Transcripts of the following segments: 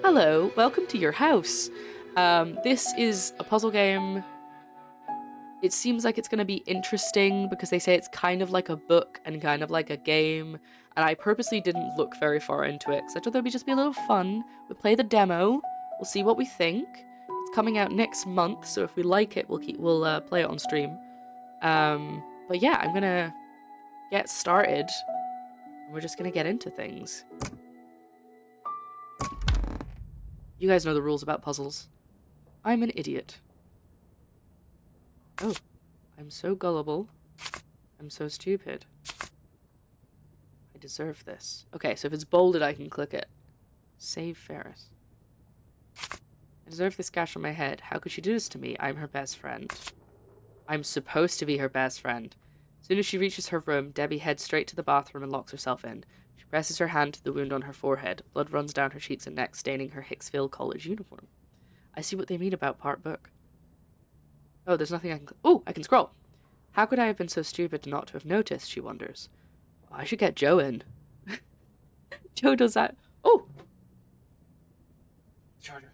Hello, welcome to your house. This is a puzzle game. It seems like it's going to be interesting because they say it's kind of like a book and kind of like a game, and I purposely didn't look very far into it because I thought there'd just be a little fun. We'll play the demo, we'll see what we think. It's coming out next month, so if we like it, we'll play it on stream. But yeah, I'm gonna get started, and we're just gonna get into things. You guys know the rules about puzzles. I'm an idiot. Oh, I'm so gullible. I'm so stupid. I deserve this. Okay, so if it's bolded, I can click it. Save Ferris. I deserve this gash on my head. How could she do this to me? I'm her best friend. I'm supposed to be her best friend. As soon as she reaches her room, Debbie heads straight to the bathroom and locks herself in. She presses her hand to the wound on her forehead. Blood runs down her cheeks and neck, staining her Hicksville College uniform. I see what they mean about part book. Oh, there's nothing I can... Oh, I can scroll. How could I have been so stupid not to have noticed, she wonders. Oh, I should get Joe in. Joe does that. Oh! Charger.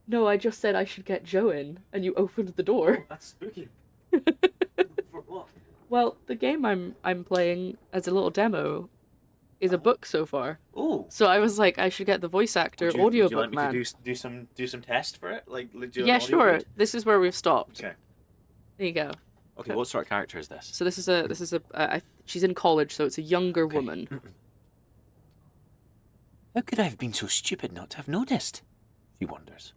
No, I just said I should get Joe in, and you opened the door. Oh, that's spooky. For what? Well, the game I'm playing as a little demo is a book so far. Oh. So I was like, I should get the voice actor audiobook Would you like me man. to do some test for it? Like, do Yeah, an audio sure. read? This is where we've stopped. Okay. There you go. Okay. What sort of character is this? So this is she's in college, so it's a younger woman. How could I have been so stupid not to have noticed? She wonders.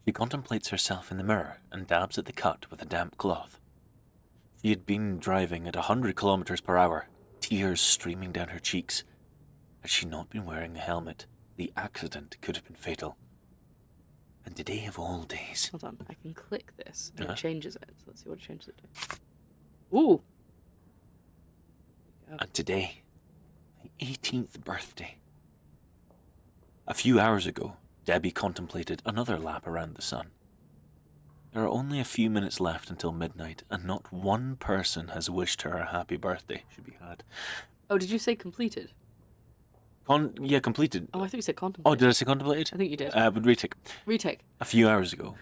She contemplates herself in the mirror and dabs at the cut with a damp cloth. She had been driving at 100 kilometers per hour, tears streaming down her cheeks. Had she not been wearing a helmet, the accident could have been fatal. And today of all days... Hold on, I can click this and Uh-huh. it changes it. So let's see what it changes it to. Ooh! And today, my 18th birthday. A few hours ago, Debbie contemplated another lap around the sun. There are only a few minutes left until midnight, and not one person has wished her a happy birthday. Should be had. Oh, did you say completed? Yeah, completed. Oh, I thought you said Oh, contemplated. did I say contemplated? I think you did. But retake. Retake. A few hours ago.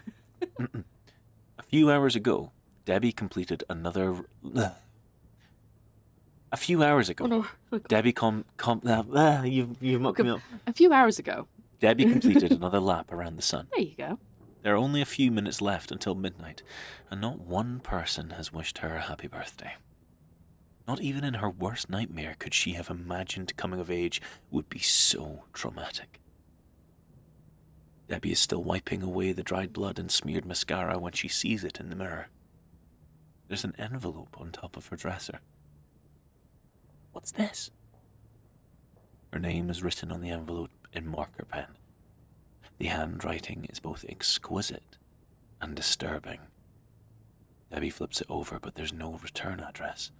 A few hours ago, Debbie completed another... A few hours ago, Oh no. Debbie you've mucked me up. A few hours ago. Debbie completed another lap around the sun. There you go. There are only a few minutes left until midnight, and not one person has wished her a happy birthday. Not even in her worst nightmare could she have imagined coming of age would be so traumatic. Debbie is still wiping away the dried blood and smeared mascara when she sees it in the mirror. There's an envelope on top of her dresser. What's this? Her name is written on the envelope in marker pen. The handwriting is both exquisite and disturbing. Debbie flips it over, but there's no return address.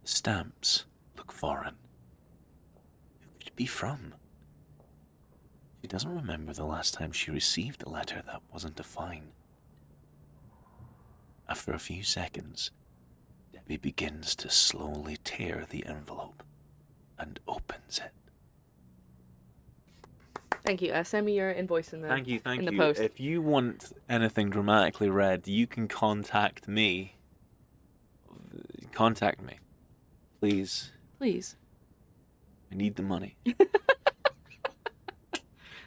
The stamps look foreign. Who could it be from? She doesn't remember the last time she received a letter that wasn't a fine. After a few seconds, Debbie begins to slowly tear the envelope and opens it. Thank you. Send me your invoice in the Thank you. in the post. If you want anything dramatically read, you can contact me. Contact me. Please. Please. I need the money.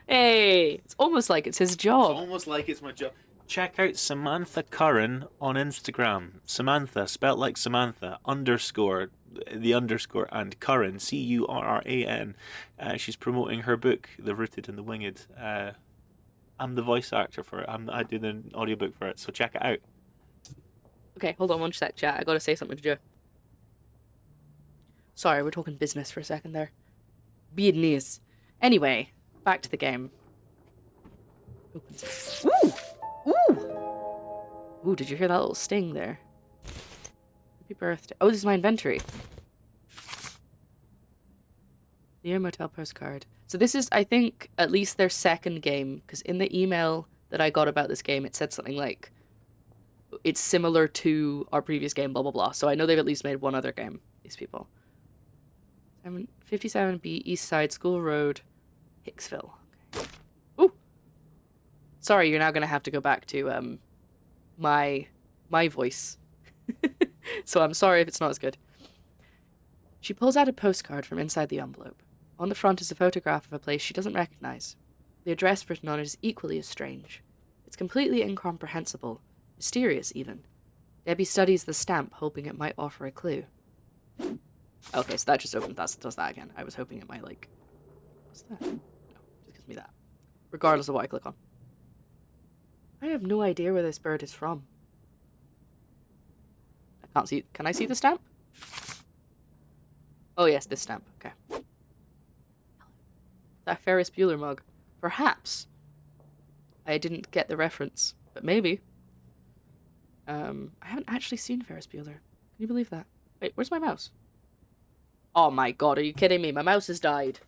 Hey, it's almost like it's his job. Almost like it's my job. Check out Samantha Curran on Instagram. Samantha, spelt like Samantha, underscore, the underscore, and Curran, Curran. She's promoting her book, The Rooted and the Winged. I'm the voice actor for it. I do the audiobook for it, so check it out. Okay, hold on one sec, chat. I gotta say something to Joe. Sorry, we're talking business for a second there. Business. Anyway, back to the game. Opens. Ooh! Ooh! Ooh, did you hear that little sting there? Happy birthday. Oh, this is my inventory. Dear Motel postcard. So this is, I think, at least their second game, because in the email that I got about this game, it said something like, it's similar to our previous game, blah, blah, blah. So I know they've at least made one other game, these people. 57B, East Side, School Road, Hicksville. Okay. Sorry, you're now going to have to go back to my voice. So I'm sorry if it's not as good. She pulls out a postcard from inside the envelope. On the front is a photograph of a place she doesn't recognize. The address written on it is equally as strange. It's completely incomprehensible, mysterious even. Debbie studies the stamp, hoping it might offer a clue. Okay, so that just does that again. I was hoping it might, like... What's that? No, just gives me that. Regardless of what I click on. I have no idea where this bird is from. I can't see... Can I see the stamp? Oh yes, this stamp. Okay. That Ferris Bueller mug. Perhaps. I didn't get the reference, but maybe. I haven't actually seen Ferris Bueller. Can you believe that? Wait, where's my mouse? Oh my god, are you kidding me? My mouse has died.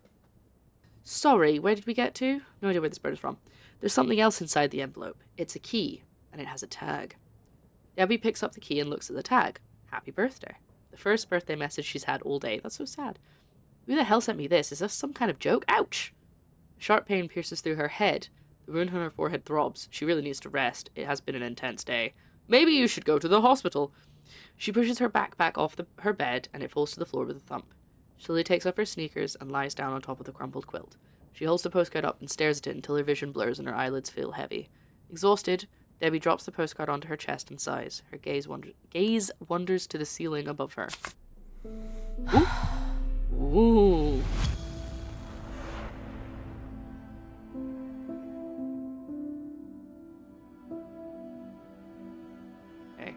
Sorry, where did we get to? No idea where this bird is from. There's something else inside the envelope. It's a key, and it has a tag. Debbie picks up the key and looks at the tag. Happy birthday. The first birthday message she's had all day. That's so sad. Who the hell sent me this? Is this some kind of joke? Ouch! A sharp pain pierces through her head. The wound on her forehead throbs. She really needs to rest. It has been an intense day. Maybe you should go to the hospital. She pushes her backpack off her bed, and it falls to the floor with a thump. She slowly takes off her sneakers and lies down on top of the crumpled quilt. She holds the postcard up and stares at it until her vision blurs and her eyelids feel heavy. Exhausted, Debbie drops the postcard onto her chest and sighs. Her gaze wanders to the ceiling above her. Ooh. Ooh. Okay.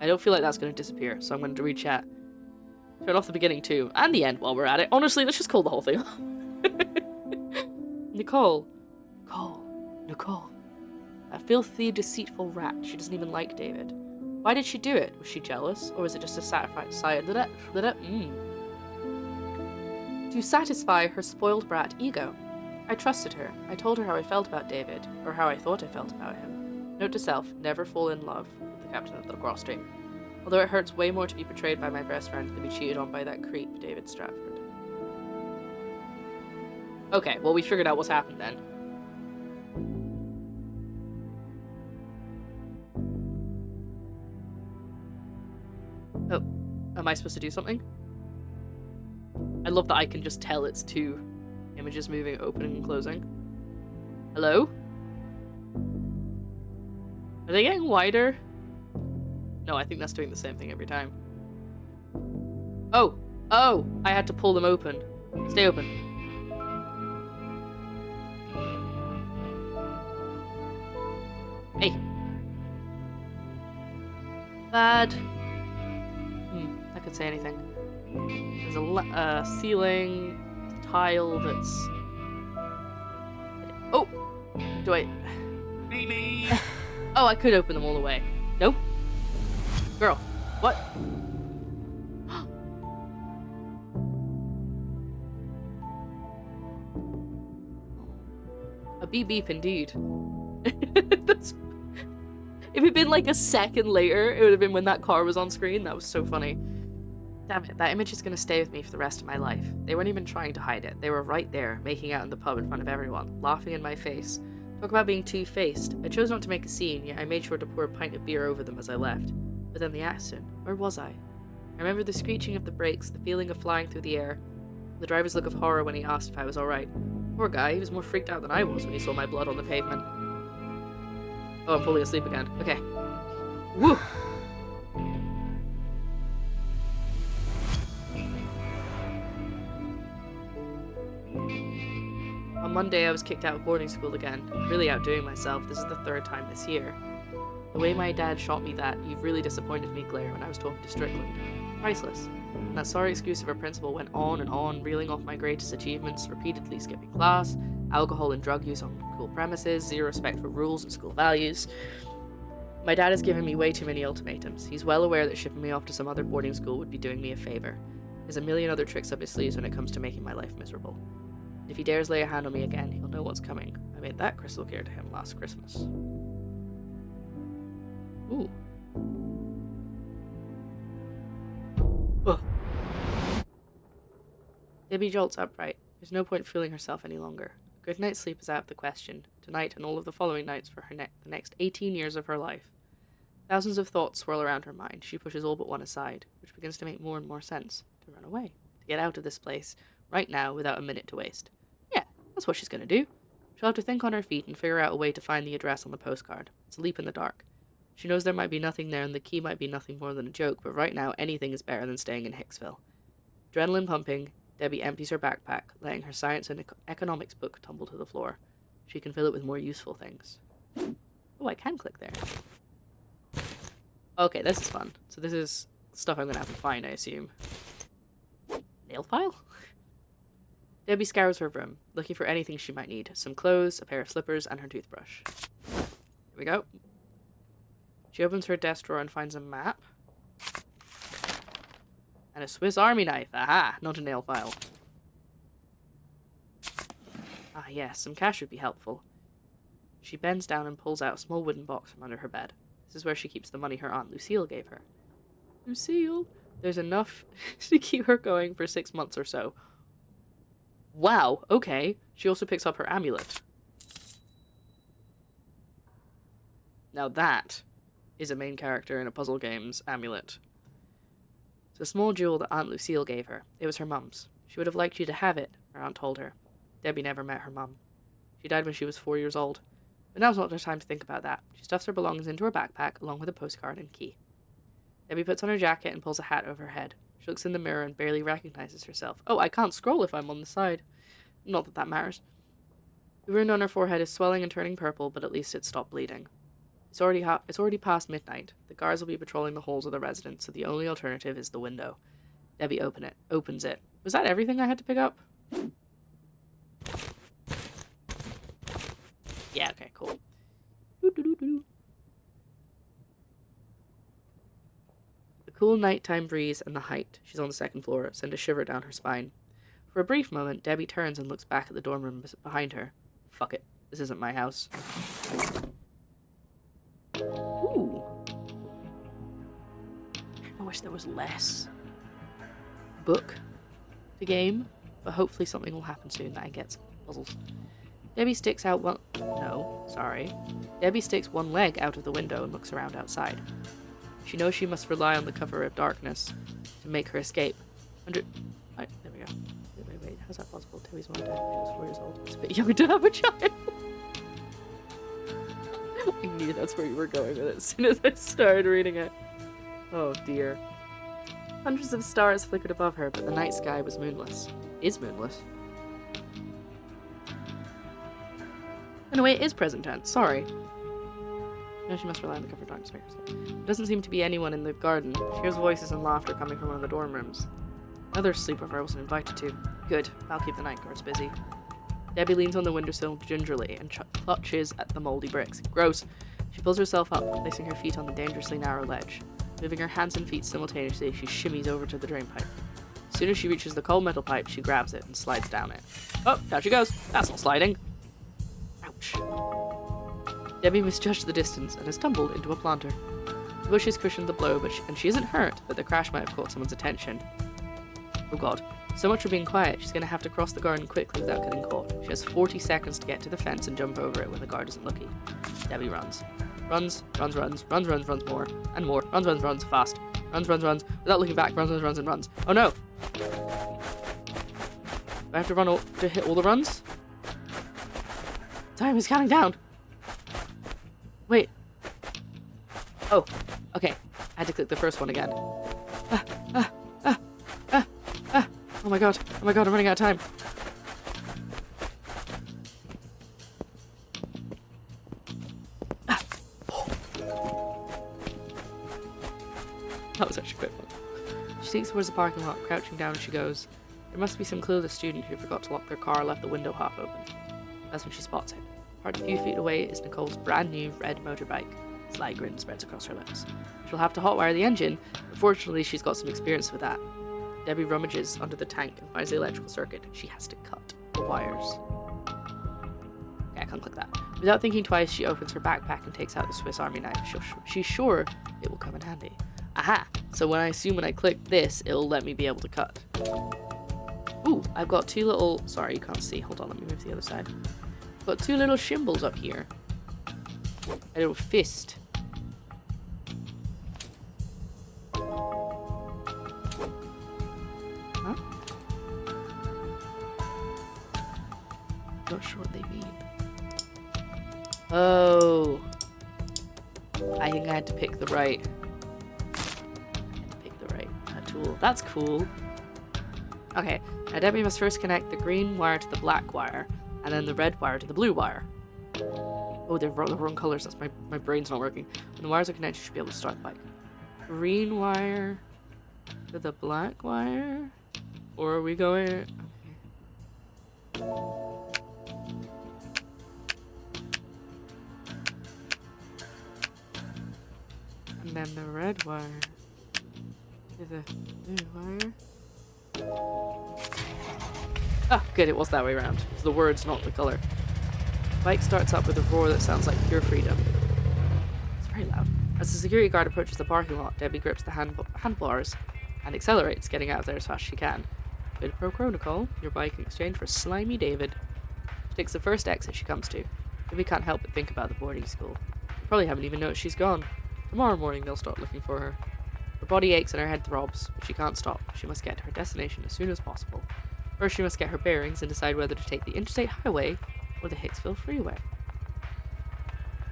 I don't feel like that's going to disappear, so I'm going to rechat. Turn off the beginning too, and the end while we're at it. Honestly, let's just call the whole thing off. Nicole. A filthy, deceitful rat. She doesn't even like David. Why did she do it? Was she jealous? Or was it just to satisfy to satisfy her spoiled brat ego? I trusted her. I told her how I felt about David, or how I thought I felt about him. Note to self, never fall in love with the captain of the lacrosse team. Although it hurts way more to be betrayed by my best friend than be cheated on by that creep, David Stratford. Okay, well we figured out what's happened then. Oh, am I supposed to do something? I love that I can just tell it's two images moving, opening and closing. Hello? Are they getting wider? No, I think that's doing the same thing every time. Oh! Oh! I had to pull them open. Stay open. Hey! Bad. I could say anything. There's a ceiling tile that's... Oh! Do I... Maybe. Oh, I could open them all the way. Nope. Girl, what? A beep beep indeed. That's... If it'd been like a second later, it would have been when that car was on screen. That was so funny. Damn it, that image is going to stay with me for the rest of my life. They weren't even trying to hide it. They were right there, making out in the pub in front of everyone, laughing in my face. Talk about being two-faced. I chose not to make a scene, yet I made sure to pour a pint of beer over them as I left. But then the accident. Where was I? I remember the screeching of the brakes, the feeling of flying through the air, the driver's look of horror when he asked if I was alright. Poor guy, he was more freaked out than I was when he saw my blood on the pavement. Oh, I'm falling asleep again. Okay. Woo! On Monday, I was kicked out of boarding school again, really outdoing myself. This is the third time this year. The way my dad shot me that "you've really disappointed me" glare when I was talking to Strickland. Priceless. And that sorry excuse of a principal went on and on, reeling off my greatest achievements, repeatedly skipping class, alcohol and drug use on school premises, zero respect for rules and school values. My dad has given me way too many ultimatums. He's well aware that shipping me off to some other boarding school would be doing me a favor. He has a million other tricks up his sleeves when it comes to making my life miserable. And if he dares lay a hand on me again, he'll know what's coming. I made that crystal clear to him last Christmas. Ooh. Ugh. Debbie jolts upright. There's no point fooling herself any longer. A good night's sleep is out of the question. tonight and all of the following nights for the next 18 years of her life. Thousands of thoughts swirl around her mind. She pushes all but one aside, which begins to make more and more sense. To run away. To get out of this place, right now, without a minute to waste. Yeah, that's what she's gonna do. She'll have to think on her feet and figure out a way to find the address on the postcard. It's a leap in the dark. She knows there might be nothing there and the key might be nothing more than a joke, but right now anything is better than staying in Hicksville. Adrenaline pumping, Debbie empties her backpack, letting her science and economics book tumble to the floor. She can fill it with more useful things. Oh, I can click there. Okay, this is fun. So this is stuff I'm gonna have to find, I assume. Nail file? Debbie scours her room, looking for anything she might need. Some clothes, a pair of slippers, and her toothbrush. Here we go. She opens her desk drawer and finds a map. And a Swiss Army knife. Aha! Not a nail file. Ah, yes, some cash would be helpful. She bends down and pulls out a small wooden box from under her bed. This is where she keeps the money her Aunt Lucille gave her. Lucille! There's enough to keep her going for 6 months or so. Wow, okay. She also picks up her amulet. Now that is a main character in a puzzle game's amulet. It's a small jewel that Aunt Lucille gave her. It was her mum's. She would have liked you to have it, her aunt told her. Debbie never met her mum. She died when she was 4 years old. But now's not the time to think about that. She stuffs her belongings into her backpack, along with a postcard and key. Debbie puts on her jacket and pulls a hat over her head. She looks in the mirror and barely recognizes herself. Oh, I can't scroll if I'm on the side. Not that that matters. The wound on her forehead is swelling and turning purple, but at least it's stopped bleeding. It's already past midnight. The guards will be patrolling the halls of the residence, so the only alternative is the window. Debbie opens it. Was that everything I had to pick up? Yeah, okay, cool. The cool nighttime breeze and the height, she's on the second floor, send a shiver down her spine. For a brief moment, Debbie turns and looks back at the dorm room behind her. Fuck it. This isn't my house. Ooh. I wish there was less book to game, but hopefully something will happen soon that I get some puzzles. Debbie sticks out one... No, sorry. Debbie sticks one leg out of the window and looks around outside. She knows she must rely on the cover of darkness to make her escape. There we go. Wait, how's that possible? Debbie's one time. She was 4 years old. It's a bit young to have a child. I knew that's where you were going with it as soon as I started reading it. Oh dear. Hundreds of stars flickered above her, but the night sky was moonless. Is moonless. In a way, it is present tense. Sorry. No, she must rely on the cover of darkness. There doesn't seem to be anyone in the garden. She hears voices and laughter coming from one of the dorm rooms. Another sleepover I wasn't invited to. Good. I'll keep the night guards busy. Debbie leans on the windowsill gingerly and clutches at the moldy bricks. Gross. She pulls herself up, placing her feet on the dangerously narrow ledge. Moving her hands and feet simultaneously, she shimmies over to the drain pipe. As soon as she reaches the cold metal pipe, she grabs it and slides down it. Oh, down she goes. That's not sliding. Ouch. Debbie misjudged the distance and has stumbled into a planter. The bushes cushioned the blow, and she isn't hurt, but the crash might have caught someone's attention. Oh god. So much for being quiet, she's going to have to cross the garden quickly without getting caught. She has 40 seconds to get to the fence and jump over it when the guard isn't looking. Debbie runs. Runs more, and more. Runs, fast. Runs, without looking back, runs, and runs. Oh no! Do I have to run to hit all the runs? Time is counting down! Wait. Oh, okay. I had to click the first one again. Oh my god, I'm running out of time. That was actually quite fun. She sneaks towards the parking lot, crouching down as she goes. There must be some clueless student who forgot to lock their car or left the window half open. That's when she spots it. Parked a few feet away is Nicole's brand new red motorbike. A sly grin spreads across her lips. She'll have to hotwire the engine, but fortunately she's got some experience with that. Debbie rummages under the tank and finds the electrical circuit. She has to cut the wires. Okay, I can't click that. Without thinking twice, she opens her backpack and takes out the Swiss Army knife. She's sure it will come in handy. Aha! So when I click this, it'll let me be able to cut. Ooh, I've got two little... Sorry, you can't see. Hold on, let me move to the other side. got two little symbols up here. A little fist. Huh? Not sure what they mean. Oh. I think I had to pick the right. Tool. That's cool. Okay, now Debbie must first connect the green wire to the black wire, and then the red wire to the blue wire. Oh, they're the wrong colors. That's my brain's not working. When the wires are connected, you should be able to start the bike. Green wire to the black wire? Or are we going... Okay. And then the red wire to the blue wire. Ah, good, it was that way around. It's the words, not the color. The bike starts up with a roar that sounds like pure freedom. It's very loud. As the security guard approaches the parking lot, Debbie grips the handlebars and accelerates, getting out of there as fast as she can. Quid pro quo, Nicole. Your bike in exchange for slimy David. She takes the first exit she comes to. Debbie can't help but think about the boarding school. They probably haven't even noticed she's gone. Tomorrow morning they'll start looking for her. Her body aches and her head throbs, but she can't stop. She must get to her destination as soon as possible. First she must get her bearings and decide whether to take the Interstate Highway or the Hicksville Freeway.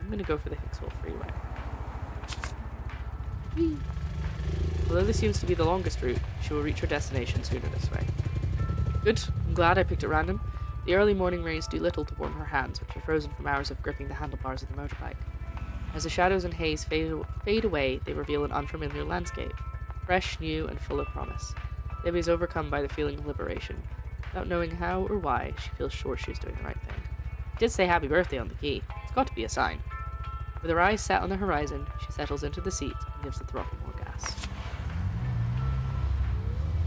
I'm gonna go for the Hicksville Freeway. Whee! Although this seems to be the longest route, she will reach her destination sooner this way. Good, I'm glad I picked at random. The early morning rays do little to warm her hands, which are frozen from hours of gripping the handlebars of the motorbike. As the shadows and haze fade away, they reveal an unfamiliar landscape, fresh, new, and full of promise. Debbie is overcome by the feeling of liberation. Without knowing how or why, she feels sure she is doing the right thing. It did say happy birthday on the key. It's got to be a sign. With her eyes set on the horizon, she settles into the seat and gives the throttle more gas.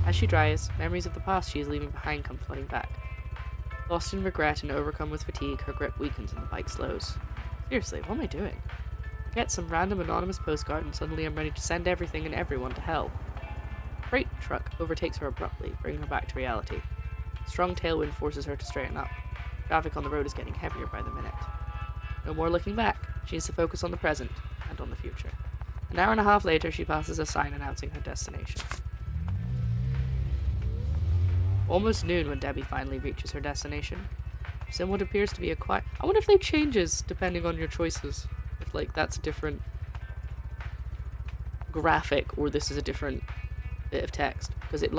As she drives, memories of the past she is leaving behind come flooding back. Lost in regret and overcome with fatigue, her grip weakens and the bike slows. Seriously, what am I doing? I get some random anonymous postcard and suddenly I'm ready to send everything and everyone to hell. A freight truck overtakes her abruptly, bringing her back to reality. A strong tailwind forces her to straighten up. Traffic on the road is getting heavier by the minute. No more looking back. She needs to focus on the present and on the future. An hour and a half later, she passes a sign announcing her destination. Almost noon when Debbie finally reaches her destination. She's in what appears to be a quiet... I wonder if they changes depending on your choices. If, like, that's a different graphic or this is a different bit of text. Because it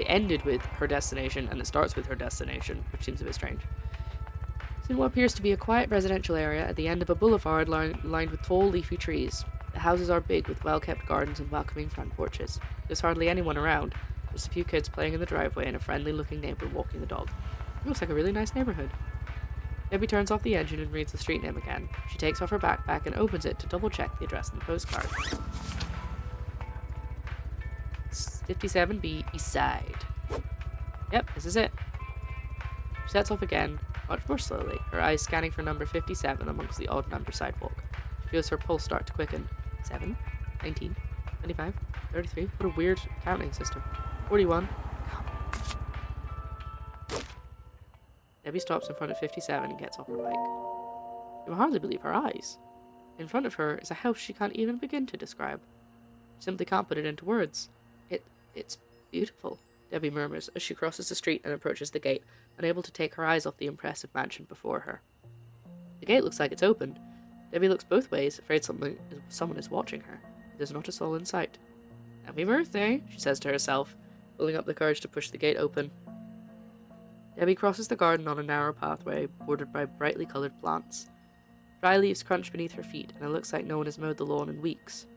ended with her destination and it starts with her destination, which seems a bit strange. It's in what appears to be a quiet residential area at the end of a boulevard lined with tall, leafy trees. The houses are big with well-kept gardens and welcoming front porches. There's hardly anyone around. Just a few kids playing in the driveway and a friendly-looking neighbor walking the dog. It looks like a really nice neighborhood. Debbie turns off the engine and reads the street name again. She takes off her backpack and opens it to double-check the address on the postcard. 57B East Side. Yep, this is it. She sets off again, much more slowly, her eyes scanning for number 57 amongst the odd-number sidewalk. She feels her pulse start to quicken. 7, 19, 25, 33. What a weird counting system. 41. Debbie stops in front of 57 and gets off her bike. She will hardly believe her eyes. In front of her is a house she can't even begin to describe. She simply can't put it into words. It's beautiful, Debbie murmurs as she crosses the street and approaches the gate, unable to take her eyes off the impressive mansion before her. The gate looks like it's open. Debbie looks both ways, afraid someone is watching her. There's not a soul in sight. Happy birthday, she says to herself, pulling up the courage to push the gate open. Debbie crosses the garden on a narrow pathway bordered by brightly coloured plants. Dry leaves crunch beneath her feet, and it looks like no one has mowed the lawn in weeks.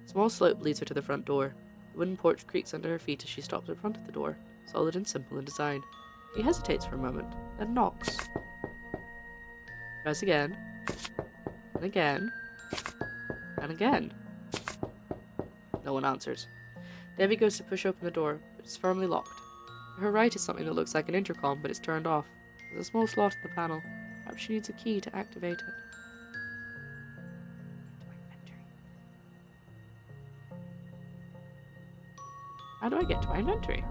A small slope leads her to the front door. The wooden porch creaks under her feet as she stops in front of the door, solid and simple in design. She hesitates for a moment, then knocks. Tries again, and again, and again. No one answers. Debbie goes to push open the door, but it's firmly locked. To her right is something that looks like an intercom, but it's turned off. There's a small slot in the panel. Perhaps she needs a key to activate it. How do I get to my inventory?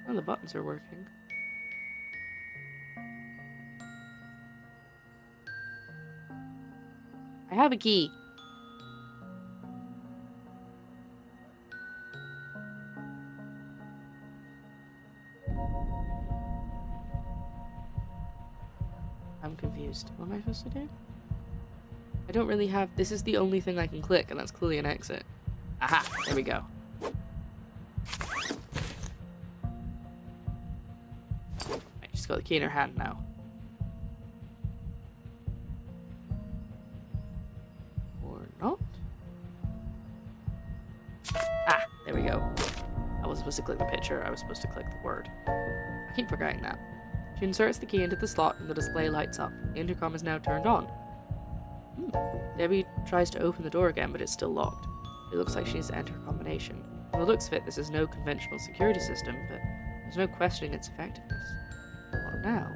Oh, the buttons are working. I have a key. I'm confused. What am I supposed to do? I don't really have... This is the only thing I can click, and that's clearly an exit. Aha! There we go. Right, she's got the key in her hand now. Or not? Ah! There we go. I wasn't supposed to click the picture, I was supposed to click the word. I keep forgetting that. She inserts the key into the slot and the display lights up. The intercom is now turned on. Debbie tries to open the door again, but it's still locked. It looks like she needs to enter a combination. From the looks of it, this is no conventional security system, but there's no questioning its effectiveness. What now?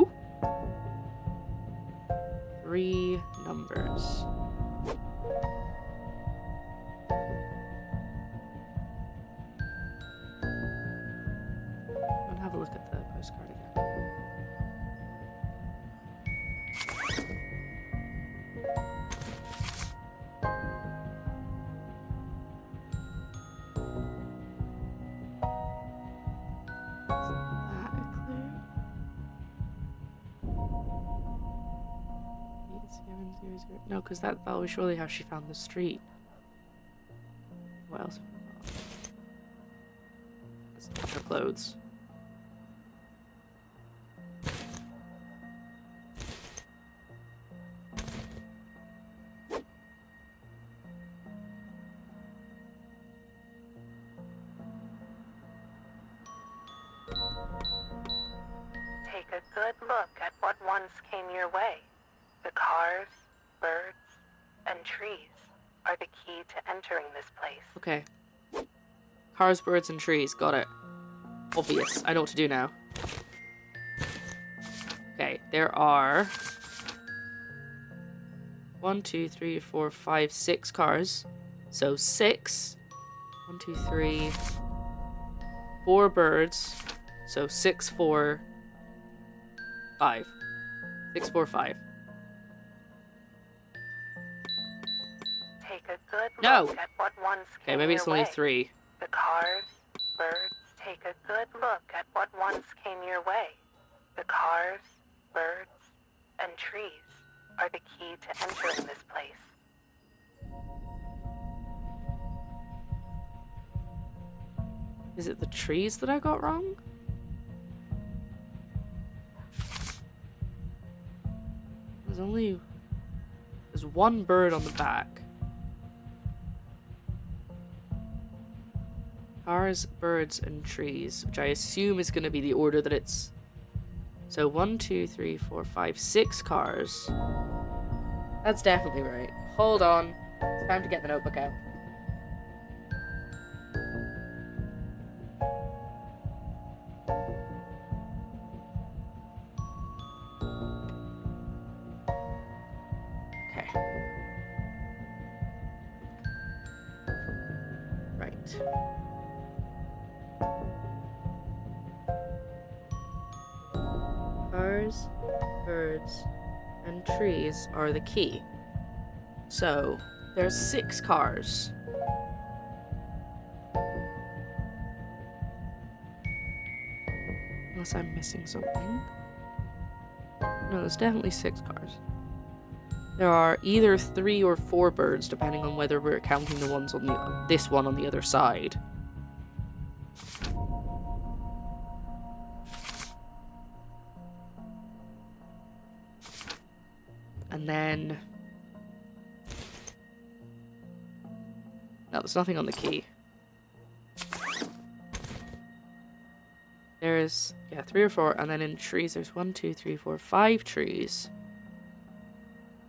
Ooh! 3 numbers. I'll have a look at the postcard again. No, because that was surely how she found the street. What else? That's her clothes. Take a good look at what once came your way. The cars, birds, and trees are the key to entering this place. Okay. Cars, birds, and trees. Got it. Obvious. I know what to do now. Okay, there are 1, 2, 3, 4, 5, 6 cars. So 6. 1, 2, 3, 4 birds. So 6, 4, 5. 6, 4, 5. Take a good No. look at what once came Okay, maybe it's your only way. 3. The cars, birds. Take a good look at what once came your way. The cars, birds, and trees are the key to entering this place. Is it the trees that I got wrong? There's one bird on the back. Cars, birds, and trees, which I assume is going to be the order that it's... So 1, 2, 3, 4, 5, 6 cars. That's definitely right. Hold on. It's time to get the notebook out. Okay. Right. Cars, birds, and trees are the key. So, there's 6 cars. Unless I'm missing something. No, there's definitely 6 cars. There are either 3 or 4 birds, depending on whether we're counting the ones on this one on the other side. And then... No, there's nothing on the key. There's, yeah, 3 or 4, and then in trees there's 1, 2, 3, 4, 5 trees.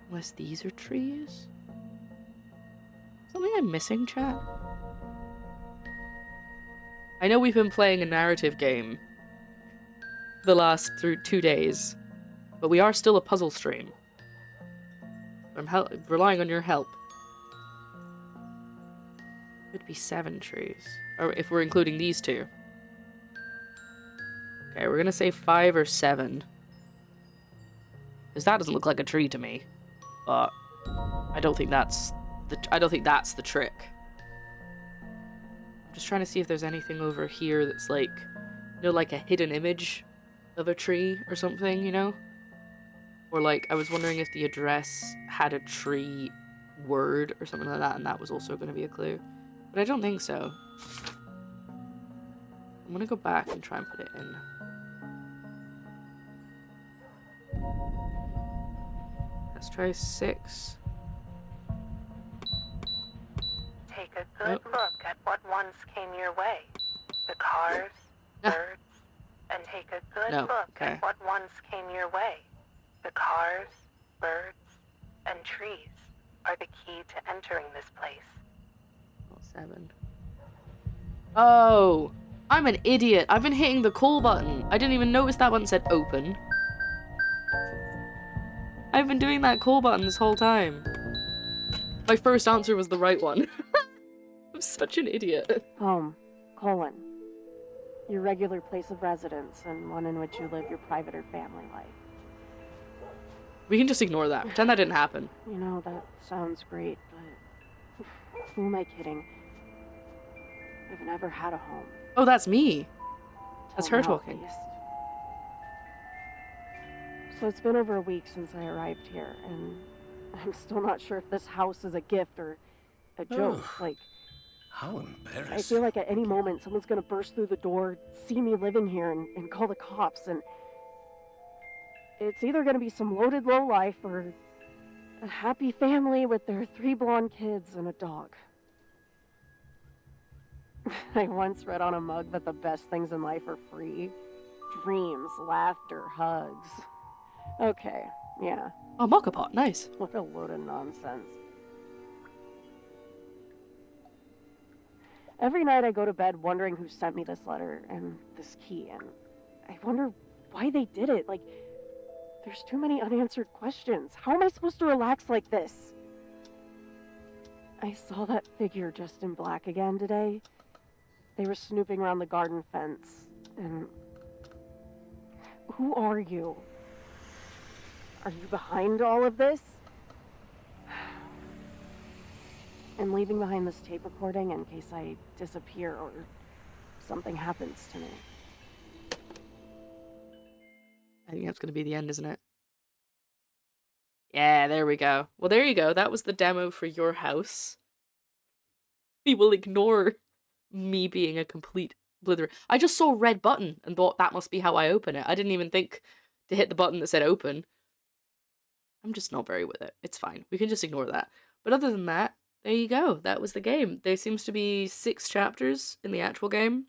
Unless these are trees? Something I'm missing, chat? I know we've been playing a narrative game the last 2 days, but we are still a puzzle stream. I'm relying on your help. Could be 7 trees. Or if we're including these two. Okay, we're gonna say 5 or 7. Because that doesn't look like a tree to me. But I don't think that's the trick. I'm just trying to see if there's anything over here that's like, you know, like a hidden image of a tree or something, you know? Or like, I was wondering if the address had a tree word or something like that, and that was also going to be a clue. But I don't think so. I'm gonna go back and try and put it in. Let's try 6. Take a good look at what once came your way. The cars, birds, and take a good look at what once came your way. The cars, birds, and trees are the key to entering this place. 7. Oh, I'm an idiot. I've been hitting the call button. I didn't even notice that button said open. I've been doing that call button this whole time. My first answer was the right one. I'm such an idiot. Home, colon. Your regular place of residence and one in which you live your private or family life. We can just ignore that. Pretend that didn't happen. You know, that sounds great, but who am I kidding? I've never had a home. Oh, that's me. That's her Till now, talking. at least. So it's been over a week since I arrived here, and I'm still not sure if this house is a gift or a joke. Like, how embarrassing. I feel like at any moment someone's gonna burst through the door, see me living here, and call the cops, and it's either gonna be some loaded lowlife or a happy family with their 3 blonde kids and a dog. I once read on a mug that the best things in life are free. Dreams, laughter, hugs. Okay, yeah. Oh, mocha pot, nice. What a load of nonsense. Every night I go to bed wondering who sent me this letter and this key, and I wonder why they did it. Like, there's too many unanswered questions. How am I supposed to relax like this? I saw that figure dressed in black again today. They were snooping around the garden fence, and... Who are you? Are you behind all of this? I'm leaving behind this tape recording in case I disappear or something happens to me. I think that's going to be the end, isn't it? Yeah, there we go. Well, there you go. That was the demo for your house. We will ignore me being a complete blither. I just saw a red button and thought that must be how I open it. I didn't even think to hit the button that said open. I'm just not very with it. It's fine. We can just ignore that. But other than that, there you go. That was the game. There seems to be 6 chapters in the actual game,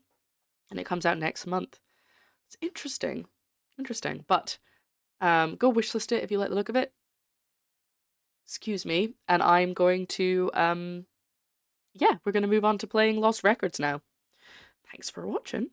and it comes out next month. It's interesting. Interesting. But go wishlist it if you like the look of it. Excuse me. And I'm going to, yeah, we're going to move on to playing Lost Records now. Thanks for watching.